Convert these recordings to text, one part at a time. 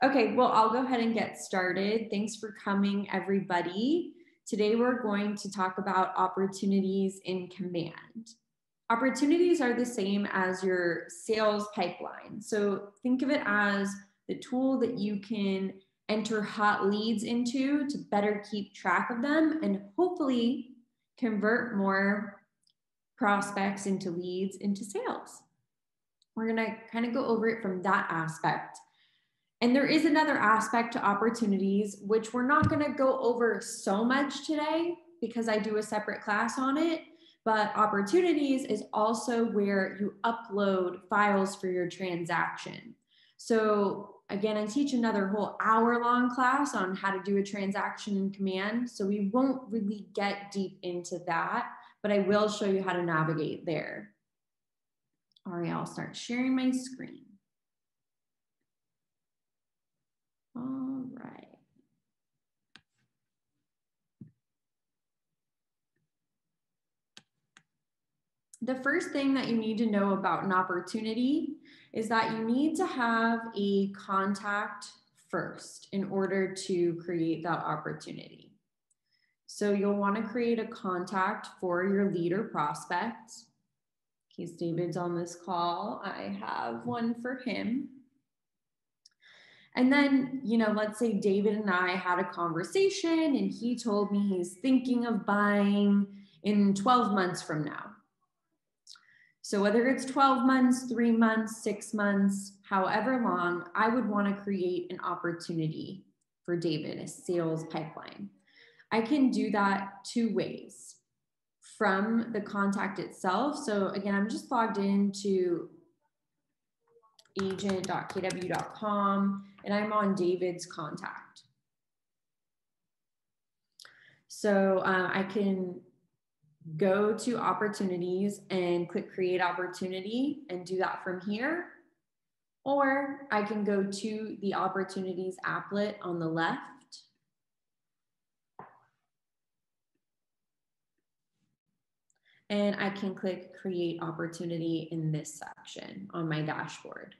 Okay, well, I'll go ahead and get started. Thanks for coming, everybody. Today, we're going to talk about opportunities in command. Opportunities are the same as your sales pipeline. So think of it as the tool that you can enter hot leads into to better keep track of them and hopefully convert more prospects into leads into sales. We're gonna kind of go over it from that aspect. And there is another aspect to opportunities, which we're not going to go over so much today because I do a separate class on it. But opportunities is also where you upload files for your transaction. So again, I teach another whole hour-long class on how to do a transaction in command. So we won't really get deep into that, but I will show you how to navigate there. All right, I'll start sharing my screen. All right. The first thing that you need to know about an opportunity is that you need to have a contact first in order to create that opportunity. So you'll want to create a contact for your lead or prospect. In case David's on this call, I have one for him. And then, let's say David and I had a conversation and he told me he's thinking of buying in 12 months from now. So whether it's 12 months, 3 months, 6 months, however long, I would want to create an opportunity for David, a sales pipeline. I can do that two ways. From the contact itself. So again, I'm just logged into agent.kw.com and I'm on David's contact. So I can go to opportunities and click create opportunity and do that from here. Or I can go to the opportunities applet on the left. And I can click create opportunity in this section on my dashboard.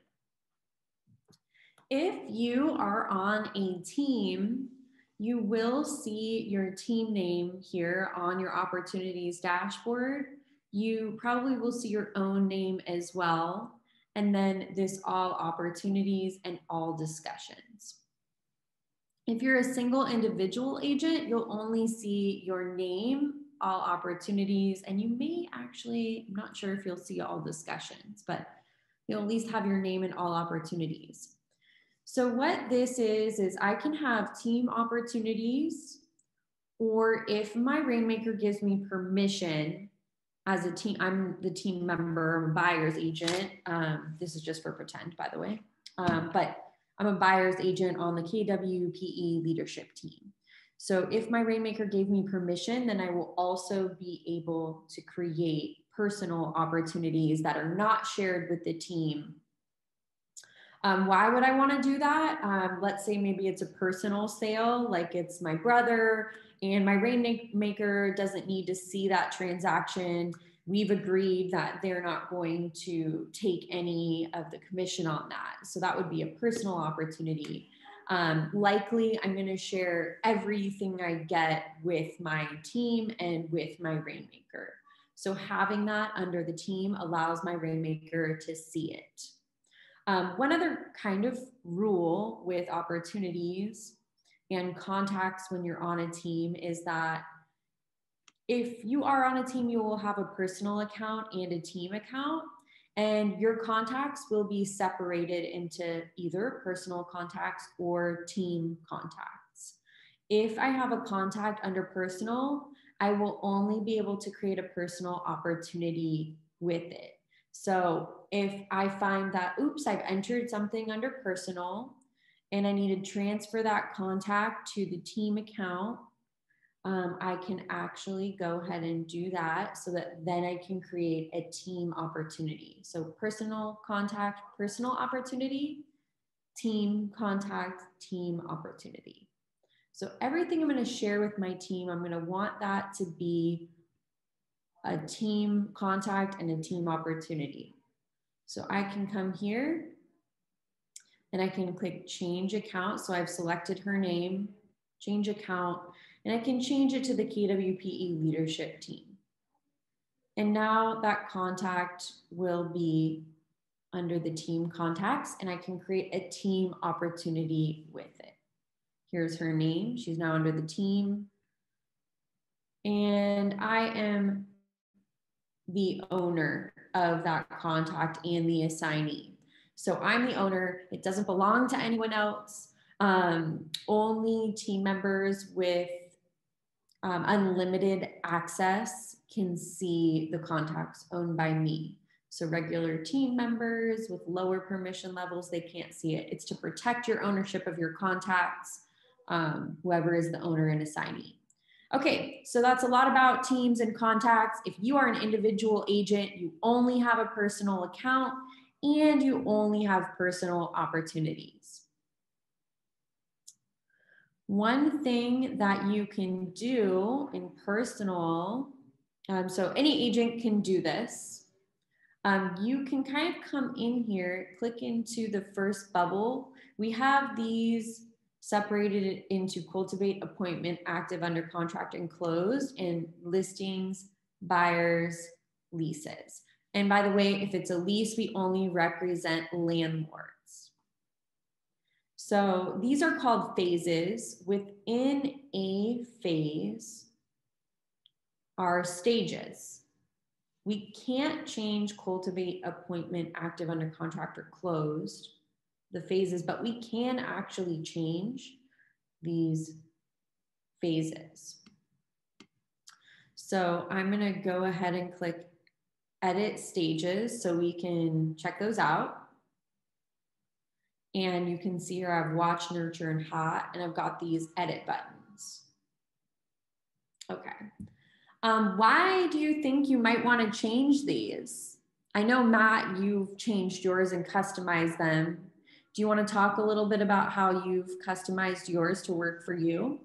If you are on a team, you will see your team name here on your opportunities dashboard. You probably will see your own name as well. And then this all opportunities and all discussions. If you're a single individual agent, you'll only see your name, all opportunities, and you may actually, I'm not sure if you'll see all discussions, but you'll at least have your name in all opportunities. So what this is I can have team opportunities, or if my Rainmaker gives me permission as a team, I'm the team member, I'm a buyer's agent. This is just for pretend, by the way, but I'm a buyer's agent on the KWPE leadership team. So if my Rainmaker gave me permission, then I will also be able to create personal opportunities that are not shared with the team. Why would I want to do that? Let's say maybe it's a personal sale, like it's my brother and my Rainmaker doesn't need to see that transaction. We've agreed that they're not going to take any of the commission on that. So that would be a personal opportunity. Likely, I'm going to share everything I get with my team and with my Rainmaker. So having that under the team allows my Rainmaker to see it. One other kind of rule with opportunities and contacts when you're on a team is that if you are on a team, you will have a personal account and a team account, and your contacts will be separated into either personal contacts or team contacts. If I have a contact under personal, I will only be able to create a personal opportunity with it. So if I find that, oops, I've entered something under personal and I need to transfer that contact to the team account, I can actually go ahead and do that so that then I can create a team opportunity. So personal contact, personal opportunity, team contact, team opportunity. So everything I'm going to share with my team, I'm going to want that to be a team contact and a team opportunity. So I can come here and I can click change account. So I've selected her name, change account, and I can change it to the KWPE leadership team. And now that contact will be under the team contacts, and I can create a team opportunity with it. Here's her name. She's now under the team. And I am the owner of that contact and the assignee. So I'm the owner. It doesn't belong to anyone else. Only team members with unlimited access can see the contacts owned by me. So regular team members with lower permission levels, they can't see it. It's to protect your ownership of your contacts, whoever is the owner and assignee. Okay, so that's a lot about teams and contacts. If you are an individual agent, you only have a personal account and you only have personal opportunities. One thing that you can do in personal, so any agent can do this. You can kind of come in here, click into the first bubble. We have these separated into cultivate, appointment, active, under contract, and closed, and listings, buyers, leases. And by the way, if it's a lease, we only represent landlords. So these are called phases. Within a phase are stages. We can't change cultivate, appointment, active, under contract, or closed, the phases, but we can actually change these phases. So I'm going to go ahead and click edit stages so we can check those out. And you can see here I have watch, nurture, and hot, and I've got these edit buttons. Okay. Why do you think you might want to change these? I know, Matt, you've changed yours and customized them. Do you want to talk a little bit about how you've customized yours to work for you?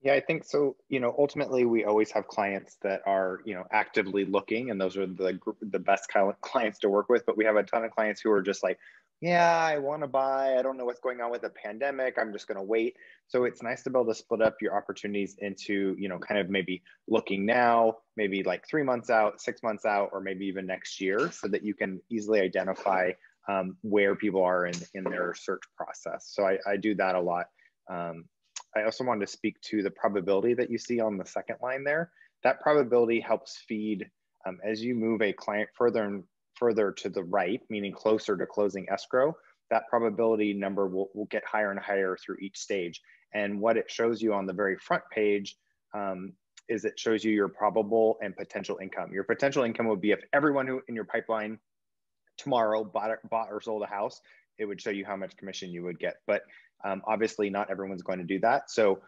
Yeah, I think so. Ultimately, we always have clients that are, actively looking, and those are the best clients to work with. But we have a ton of clients who are just like, yeah, I want to buy. I don't know what's going on with the pandemic. I'm just going to wait. So it's nice to be able to split up your opportunities into, kind of maybe looking now, maybe like 3 months out, 6 months out, or maybe even next year, so that you can easily identify where people are in their search process. So I do that a lot. I also wanted to speak to the probability that you see on the second line there. That probability helps feed as you move a client further and further to the right, meaning closer to closing escrow, that probability number will get higher and higher through each stage. And what it shows you on the very front page is it shows you your probable and potential income. Your potential income would be if everyone who in your pipeline tomorrow bought or sold a house, it would show you how much commission you would get. But obviously not everyone's going to do that. So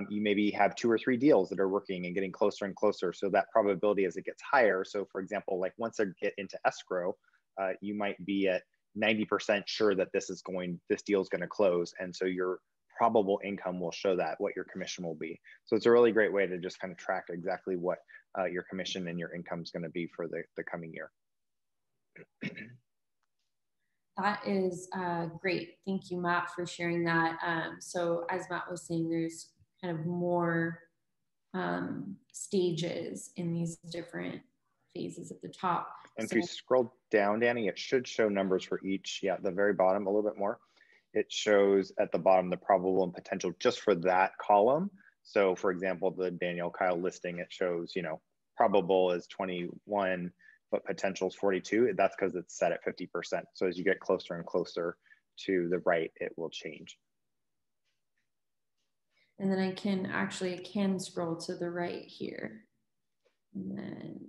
you maybe have 2 or 3 deals that are working and getting closer and closer. So that probability as it gets higher. So for example, like once they get into escrow, you might be at 90% sure that this deal is going to close. And so your probable income will show that, what your commission will be. So it's a really great way to just kind of track exactly what your commission and your income is going to be for the coming year. That is great. Thank you, Matt, for sharing that. So as Matt was saying, there's kind of more stages in these different phases at the top. And if you scroll down, Danny, it should show numbers for each. Yeah, the very bottom a little bit more. It shows at the bottom the probable and potential just for that column. So for example, the Danielle Kyle listing, it shows, probable is 21, but potential is 42. That's because it's set at 50%. So as you get closer and closer to the right, it will change. And then I can scroll to the right here. And then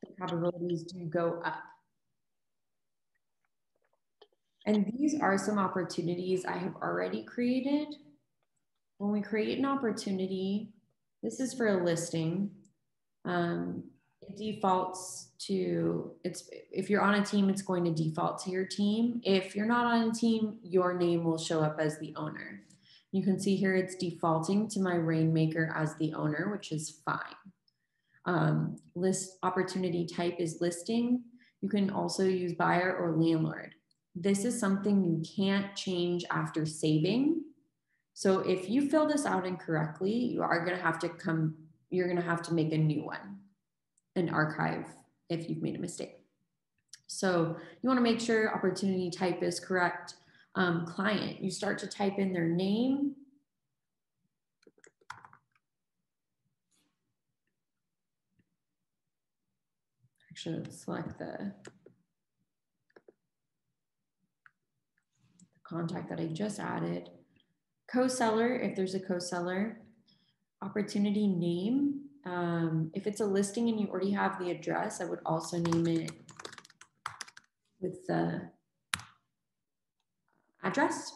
the probabilities do go up. And these are some opportunities I have already created. When we create an opportunity, this is for a listing. It defaults to, if you're on a team, it's going to default to your team. If you're not on a team, your name will show up as the owner. You can see here it's defaulting to my Rainmaker as the owner, which is fine. List opportunity type is listing. You can also use buyer or landlord. this is something you can't change after saving. So if you fill this out incorrectly, you're going to have to make a new one, an archive if you've made a mistake. So you want to make sure opportunity type is correct. Client, you start to type in their name. Actually, let's select the contact that I just added. Co-seller, if there's a co-seller. Opportunity name. If it's a listing and you already have the address, I would also name it with the address.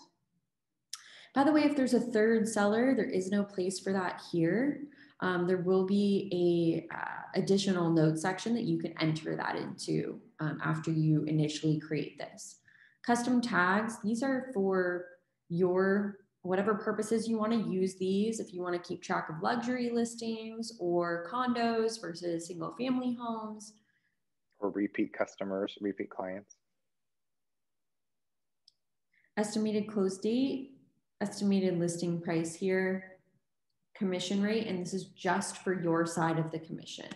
By the way, if there's a third seller, there is no place for that here. There will be a additional note section that you can enter that into after you initially create this. Custom tags, these are for your whatever purposes you want to use these. If you want to keep track of luxury listings or condos versus single family homes. Or repeat customers, repeat clients. Estimated close date, estimated listing price here, commission rate, and this is just for your side of the commission.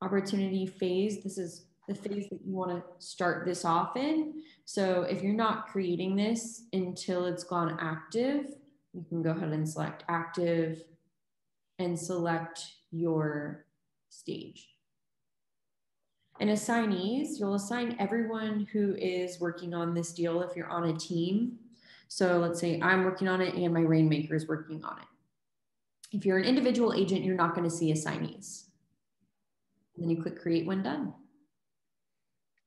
Opportunity phase, this is the phase that you want to start this off in. So if you're not creating this until it's gone active, you can go ahead and select active and select your stage. And assignees, you'll assign everyone who is working on this deal if you're on a team. So let's say I'm working on it and my rainmaker is working on it. If you're an individual agent, you're not going to see assignees. And then you click create when done.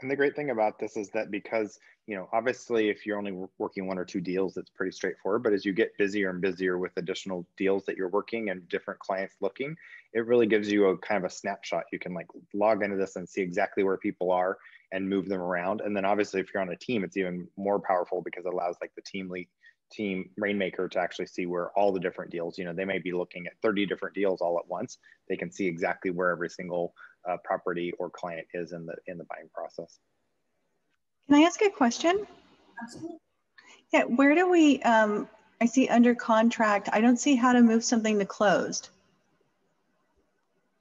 And the great thing about this is that because, you know, obviously if you're only working 1 or 2 deals, it's pretty straightforward. But as you get busier and busier with additional deals that you're working and different clients looking, it really gives you a kind of a snapshot. You can like log into this and see exactly where people are and move them around. And then obviously if you're on a team, it's even more powerful because it allows like the team rainmaker to actually see where all the different deals, you know, they may be looking at 30 different deals all at once. They can see exactly where every single property or client is in the buying process. Can I ask a question? Absolutely. Yeah, where do we, I see under contract, I don't see how to move something to closed.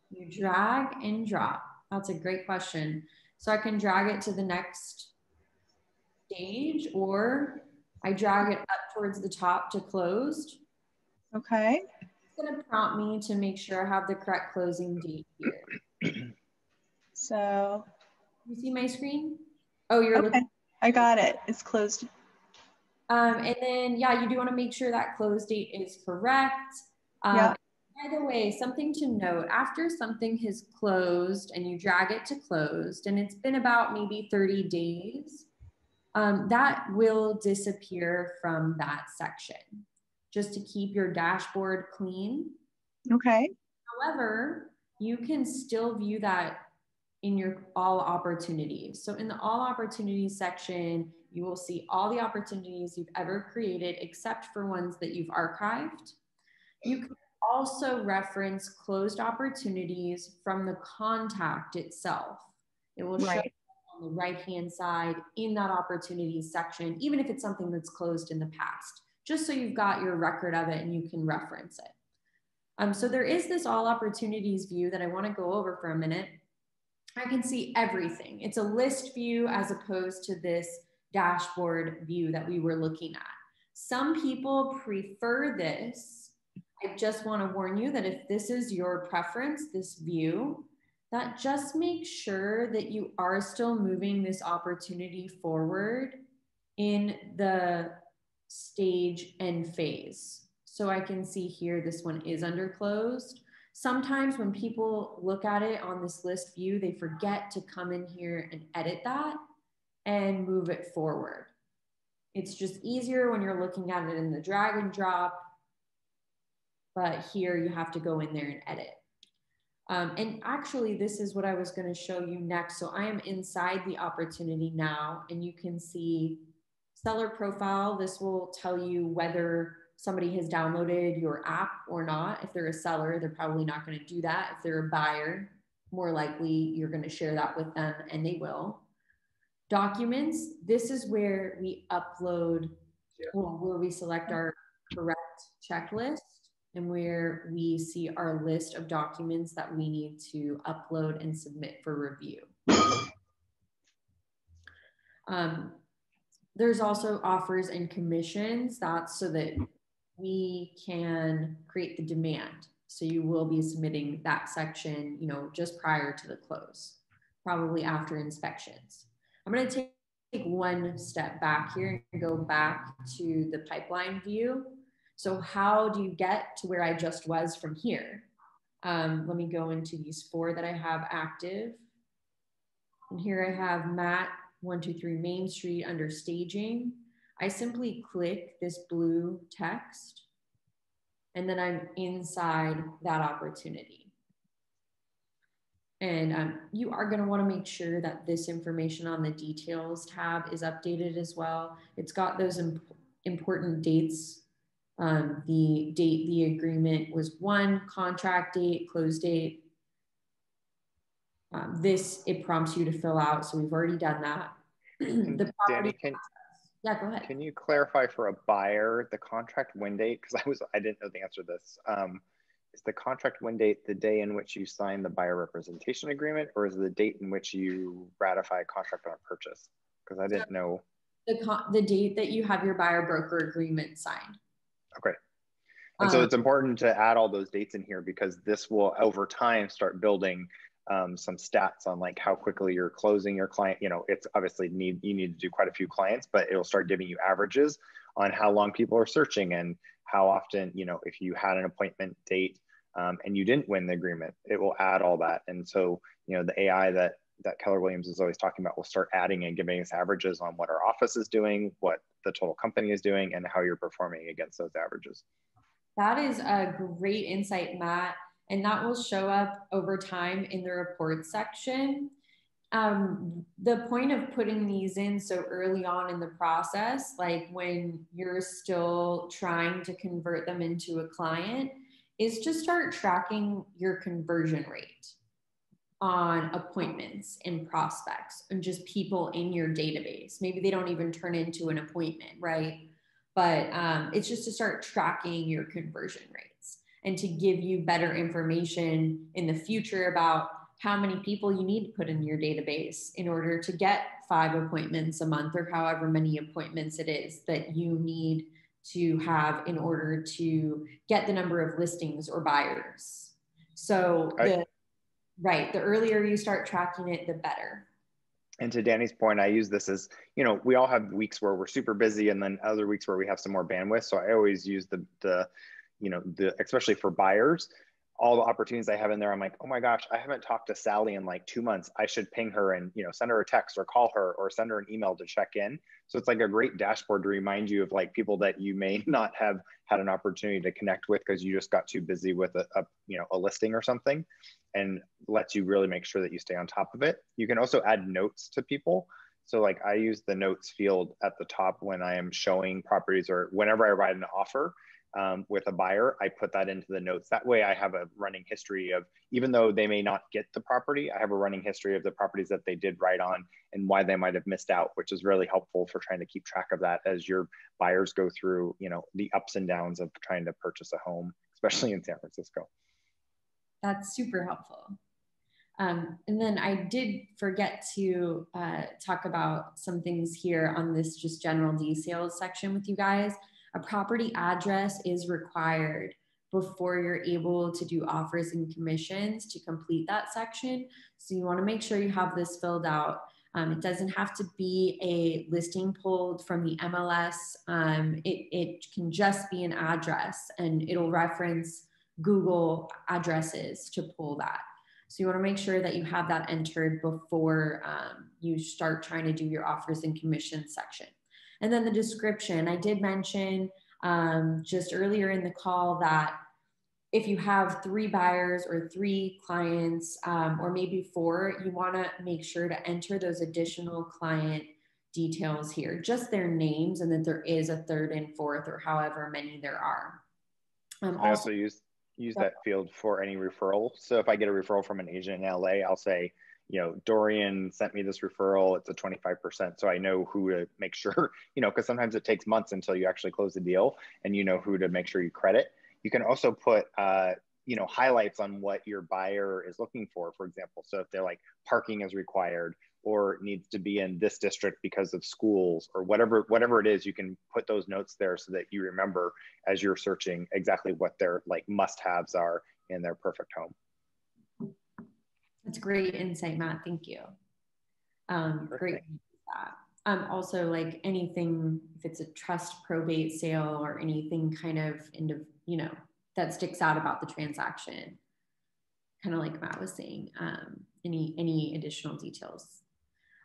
You drag and drop. That's a great question. So I can drag it to the next stage, or I drag it up towards the top to closed. Okay. It's going to prompt me to make sure I have the correct closing date here. So. You see my screen? Oh, you're okay. looking. I got it. It's closed. And then, yeah, you do want to make sure that close date is correct. Yeah. By the way, something to note, after something has closed and you drag it to closed, and it's been about maybe 30 days, that will disappear from that section just to keep your dashboard clean. Okay. However, you can still view that in your all opportunities. So in the all opportunities section, you will see all the opportunities you've ever created except for ones that you've archived. You can also reference closed opportunities from the contact itself. It will show on the right-hand side in that opportunities section, even if it's something that's closed in the past, just so you've got your record of it and you can reference it. So there is this all opportunities view that I want to go over for a minute. I can see everything. It's a list view as opposed to this dashboard view that we were looking at. Some people prefer this. I just want to warn you that if this is your preference, this view, that just make sure that you are still moving this opportunity forward in the stage and phase. So I can see here, this one is under closed. Sometimes when people look at it on this list view, they forget to come in here and edit that and move it forward. It's just easier when you're looking at it in the drag and drop, but here you have to go in there and edit. And actually, this is what I was going to show you next. So I am inside the opportunity now, and you can see seller profile. This will tell you whether somebody has downloaded your app or not. If they're a seller, they're probably not going to do that. If they're a buyer, more likely you're going to share that with them, and they will. Documents, this is where we upload, well, where we select our correct checklist and where we see our list of documents that we need to upload and submit for review. There's also offers and commissions. That's so that we can create the demand. So you will be submitting that section, you know, just prior to the close, probably after inspections. I'm going to take one step back here and go back to the pipeline view. So how do you get to where I just was from here? Let me go into these 4 that I have active. And here I have Matt 123 Main Street under staging. I simply click this blue text and then I'm inside that opportunity. And you are going to want to make sure that this information on the details tab is updated as well. It's got those important dates. The date the agreement was won, contract date, close date. This, it prompts you to fill out. So we've already done that. The property, Danny, yeah, go ahead. Can you clarify for a buyer the contract win date? Because I didn't know the answer to this. Is the contract win date the day in which you sign the buyer representation agreement, or is it the date in which you ratify a contract on a purchase? Because I didn't know. The date that you have your buyer broker agreement signed. Okay. And so it's important to add all those dates in here because this will over time start building some stats on like how quickly you're closing your client. You know, it's obviously you need to do quite a few clients, but it'll start giving you averages on how long people are searching and how often, you know, if you had an appointment date and you didn't win the agreement, it will add all that. And so, you know, the AI that Keller Williams is always talking about will start adding and giving us averages on what our office is doing, what the total company is doing, and how you're performing against those averages. That is a great insight, Matt. And that will show up over time in the report section. The point of putting these in so early on in the process, like when you're still trying to convert them into a client, is to start tracking your conversion rate on appointments and prospects and just people in your database. Maybe they don't even turn into an appointment, right? But it's just to start tracking your conversion rates and to give you better information in the future about how many people you need to put in your database in order to get 5 appointments a month or however many appointments it is that you need to have in order to get the number of listings or buyers. So the earlier you start tracking it, the better. And to Danny's point, I use this as, you know, we all have weeks where we're super busy and then other weeks where we have some more bandwidth. So I always use especially for buyers, all the opportunities I have in there. I'm like, oh my gosh, I haven't talked to Sally in like 2 months. I should ping her and, you know, send her a text or call her or send her an email to check in. So it's like a great dashboard to remind you of like people that you may not have had an opportunity to connect with because you just got too busy with a listing or something, and lets you really make sure that you stay on top of it. You can also add notes to people. So like I use the notes field at the top when I am showing properties or whenever I write an offer with a buyer, I put that into the notes. That way I have a running history of, even though they may not get the property, I have a running history of the properties that they did write on and why they might have missed out, which is really helpful for trying to keep track of that as your buyers go through, you know, the ups and downs of trying to purchase a home, especially in San Francisco. That's super helpful. And then I did forget to talk about some things here on this just general details section with you guys. A property address is required before you're able to do offers and commissions to complete that section. So you want to make sure you have this filled out. It doesn't have to be a listing pulled from the MLS. It can just be an address and it'll reference Google addresses to pull that. So you want to make sure that you have that entered before you start trying to do your offers and commissions section. And then the description, I did mention just earlier in the call that if you have 3 buyers or 3 clients or maybe 4, you want to make sure to enter those additional client details here, just their names, and that there is a 3rd and 4th or however many there are. I also use that field for any referral. So if I get a referral from an agent in LA, I'll say, you know, Dorian sent me this referral, it's a 25%. So I know who to make sure, you know, because sometimes it takes months until you actually close the deal and you know who to make sure you credit. You can also put, you know, highlights on what your buyer is looking for example. So if they're like parking is required or needs to be in this district because of schools or whatever it is, you can put those notes there so that you remember as you're searching exactly what their like must-haves are in their perfect home. That's great insight, Matt. Thank you. Great. Also, like anything, if it's a trust probate sale or anything kind of you know, that sticks out about the transaction, kind of like Matt was saying, any additional details.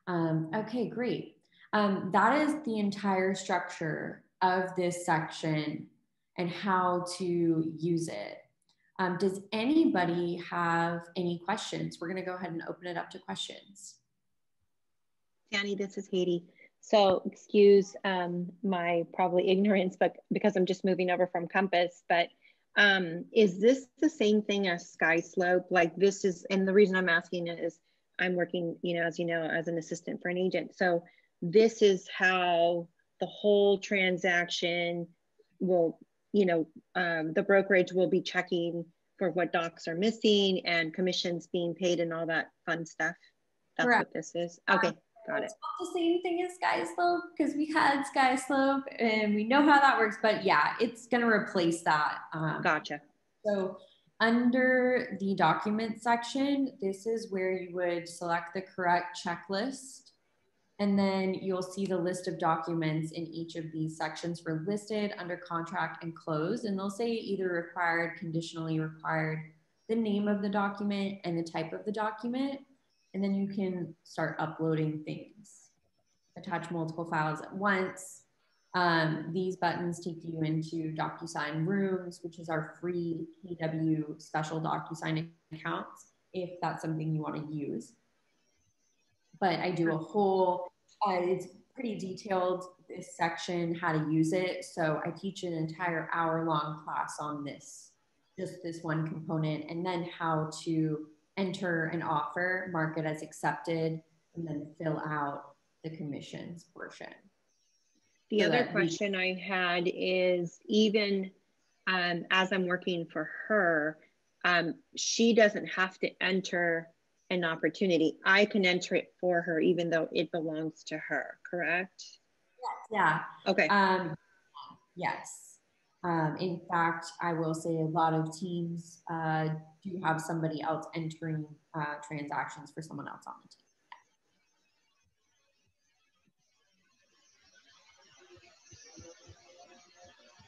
Okay, great. That is the entire structure of this section and how to use it. Does anybody have any questions? We're going to go ahead and open it up to questions. Danny, this is Haiti. So excuse my probably ignorance, but because I'm just moving over from Compass, but is this the same thing as Sky Slope? Like this is, and the reason I'm asking it is I'm working, you know, as an assistant for an agent. So this is how the whole transaction will, you know, the brokerage will be checking for what docs are missing and commissions being paid and all that fun stuff. That's Correct. what this is. Okay, got it. It's not the same thing as Sky Slope because we had Sky Slope and we know how that works, but yeah, it's going to replace that. Gotcha. So under the document section, this is where you would select the correct checklist. And then you'll see the list of documents in each of these sections for listed, under contract, and closed. And they'll say either required, conditionally required, the name of the document and the type of the document. And then you can start uploading things, attach multiple files at once. These buttons take you into DocuSign Rooms, which is our free PW special DocuSign accounts, if that's something you want to use. But I do a whole, it's pretty detailed, this section, how to use it. So I teach an entire hour-long class on this, just this one component, and then how to enter an offer, mark it as accepted, and then fill out the commissions portion. The other question I had is even as I'm working for her, she doesn't have to enter an opportunity. I can enter it for her, even though it belongs to her, correct? Yeah. Okay. Yes. In fact, I will say a lot of teams do have somebody else entering transactions for someone else on the team.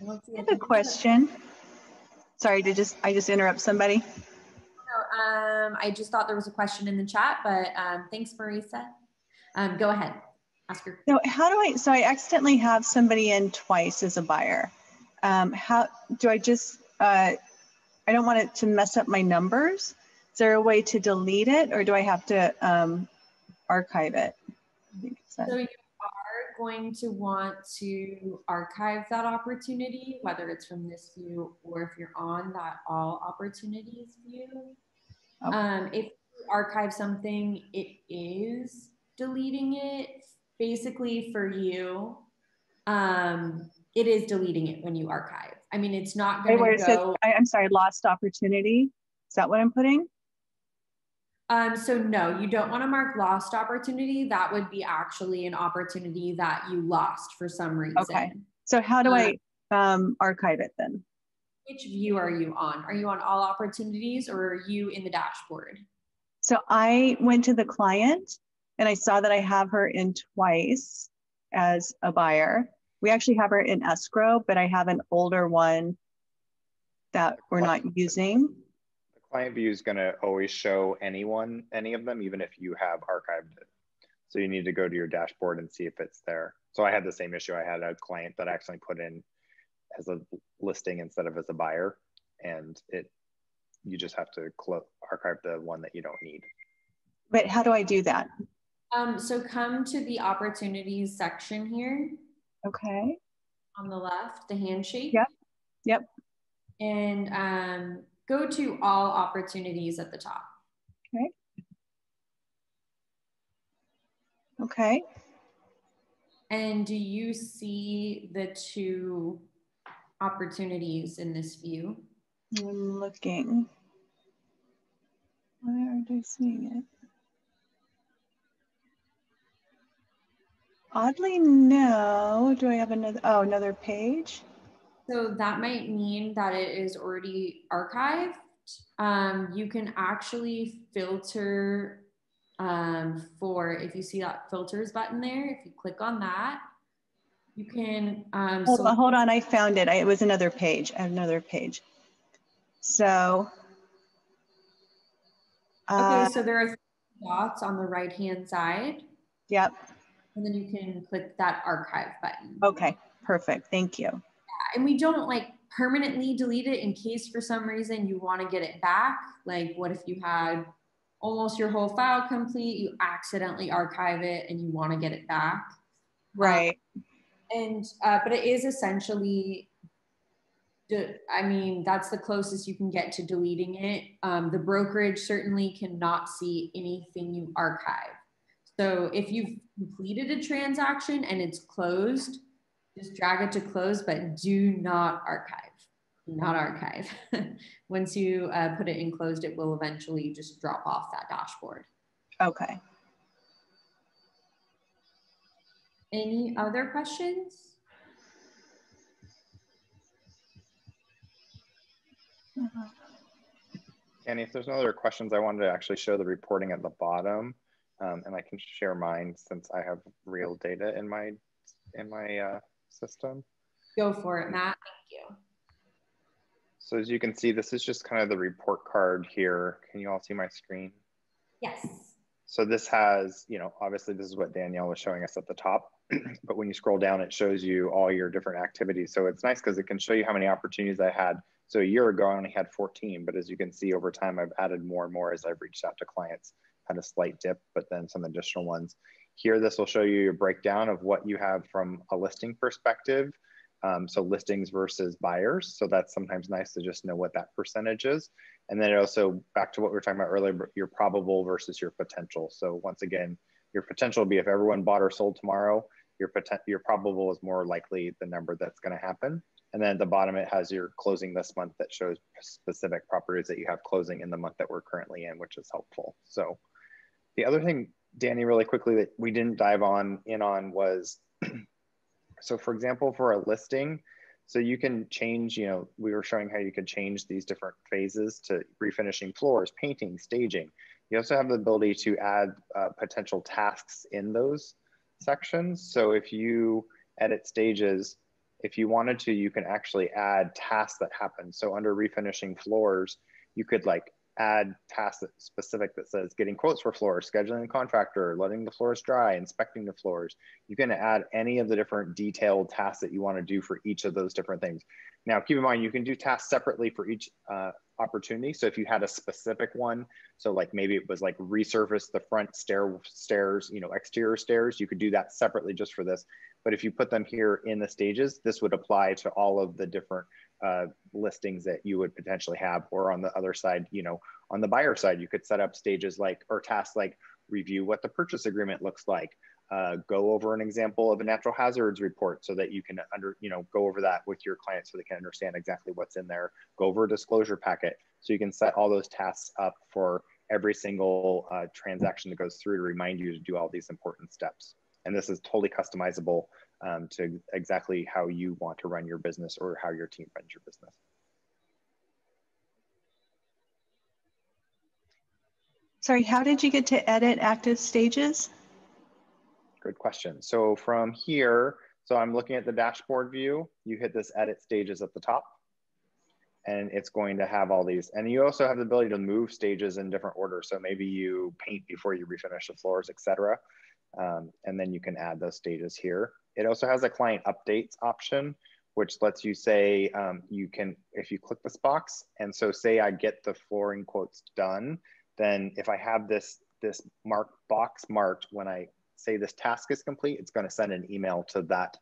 I have a question. Sorry to I just interrupt somebody. No, I just thought there was a question in the chat, but thanks, Marisa. Go ahead, ask her. So how do I, so I accidentally have somebody in twice as a buyer. How do I just, I don't want it to mess up my numbers. Is there a way to delete it or do I have to archive it? So you are going to want to archive that opportunity, whether it's from this view or if you're on that all opportunities view. Okay. If you archive something, it is deleting it. Basically for you, it is deleting it when you archive. I mean, it's not going to go. I'm sorry, lost opportunity. Is that what I'm putting? So no, you don't want to mark lost opportunity. That would be actually an opportunity that you lost for some reason. Okay. So how do I archive it then? Which view are you on? Are you on all opportunities or are you in the dashboard? So I went to the client and I saw that I have her in twice as a buyer. We actually have her in escrow, but I have an older one that we're not using. The client view is going to always show any of them, even if you have archived it. So you need to go to your dashboard and see if it's there. So I had the same issue. I had a client that actually put in as a listing instead of as a buyer, and you just have to archive the one that you don't need. But how do I do that? So come to the opportunities section here. Okay. On the left, the handshake. Yep. Yep. And go to all opportunities at the top. Okay. Okay. And do you see the two opportunities in this view? I'm looking. Where are they seeing it? Oddly, no. Do I have another? Oh, another page? So that might mean that it is already archived. You can actually filter for, if you see that filters button there, if you click on that, you can hold on, I found it. It was another page. I have another page. So okay, so there are dots on the right hand side. Yep. And then you can click that archive button. Okay, perfect. Thank you. And we don't like permanently delete it in case for some reason you want to get it back. Like what if you had almost your whole file complete, you accidentally archive it and you want to get it back. Right. But it is essentially, I mean, that's the closest you can get to deleting it. The brokerage certainly cannot see anything you archive. So if you've completed a transaction and it's closed, just drag it to close, but do not archive. Do not archive. Once you put it in closed, it will eventually just drop off that dashboard. Okay. Any other questions? And if there's no other questions, I wanted to actually show the reporting at the bottom, and I can share mine since I have real data in my system. Go for it, Matt. Thank you. So as you can see, this is just kind of the report card here. Can you all see my screen? Yes. So this has, you know, obviously this is what Danielle was showing us at the top, but when you scroll down, it shows you all your different activities. So it's nice because it can show you how many opportunities I had. So a year ago, I only had 14, but as you can see over time, I've added more and more as I've reached out to clients. Had a slight dip, but then some additional ones. Here, this will show you your breakdown of what you have from a listing perspective. So listings versus buyers. So that's sometimes nice to just know what that percentage is. And then it also, back to what we were talking about earlier, your probable versus your potential. So once again, your potential will be if everyone bought or sold tomorrow, your probable is more likely the number that's going to happen. And then at the bottom, it has your closing this month that shows specific properties that you have closing in the month that we're currently in, which is helpful. So the other thing, Danny, really quickly that we didn't dive in on was, so for example, for a listing, so you can change, you know, we were showing how you could change these different phases to refinishing floors, painting, staging. You also have the ability to add potential tasks in those sections. So if you edit stages, if you wanted to, you can actually add tasks that happen. So under refinishing floors, you could like add tasks that specific that says getting quotes for floors, scheduling a contractor, letting the floors dry, inspecting the floors. You can add any of the different detailed tasks that you want to do for each of those different things. Now, keep in mind, you can do tasks separately for each opportunity. So if you had a specific one, so like maybe it was like resurface the front stairs, you know, exterior stairs, you could do that separately just for this. But if you put them here in the stages, this would apply to all of the different listings that you would potentially have. Or on the other side, you know, on the buyer side, you could set up stages like, or tasks like review what the purchase agreement looks like, go over an example of a natural hazards report so that you can go over that with your client so they can understand exactly what's in there, go over a disclosure packet. So you can set all those tasks up for every single transaction that goes through to remind you to do all these important steps. And this is totally customizable to exactly how you want to run your business or how your team runs your business. Sorry, how did you get to edit active stages? Good question. So from here, so I'm looking at the dashboard view, you hit this edit stages at the top and it's going to have all these. And you also have the ability to move stages in different orders. So maybe you paint before you refinish the floors, etc. And then you can add those stages here. It also has a client updates option, which lets you say, you can, if you click this box, and so say I get the flooring quotes done, then if I have this box marked when I say this task is complete, it's going to send an email to that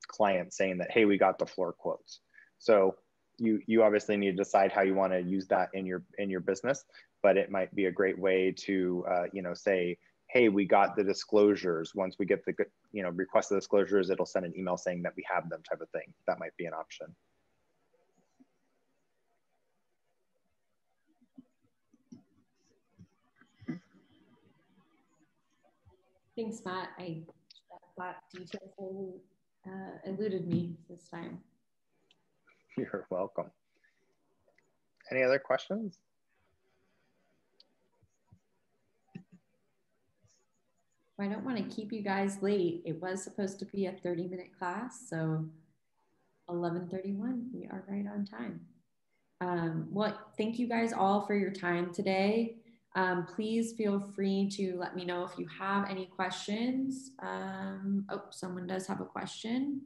client saying that, hey, we got the floor quotes. So you obviously need to decide how you want to use that in your business, but it might be a great way to say, hey, we got the disclosures. Once we get the, you know, request the disclosures, it'll send an email saying that we have them, type of thing. That might be an option. Thanks, Matt. That detail eluded me this time. You're welcome. Any other questions? I don't want to keep you guys late. It was supposed to be a 30-minute class, so 11:31, we are right on time. Well, thank you guys all for your time today. Please feel free to let me know if you have any questions. Oh, someone does have a question.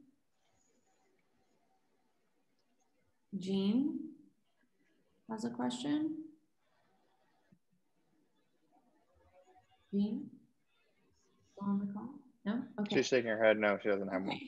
Jean has a question. Jean, still on the call? No? Okay. She's shaking her head. No, she doesn't have one.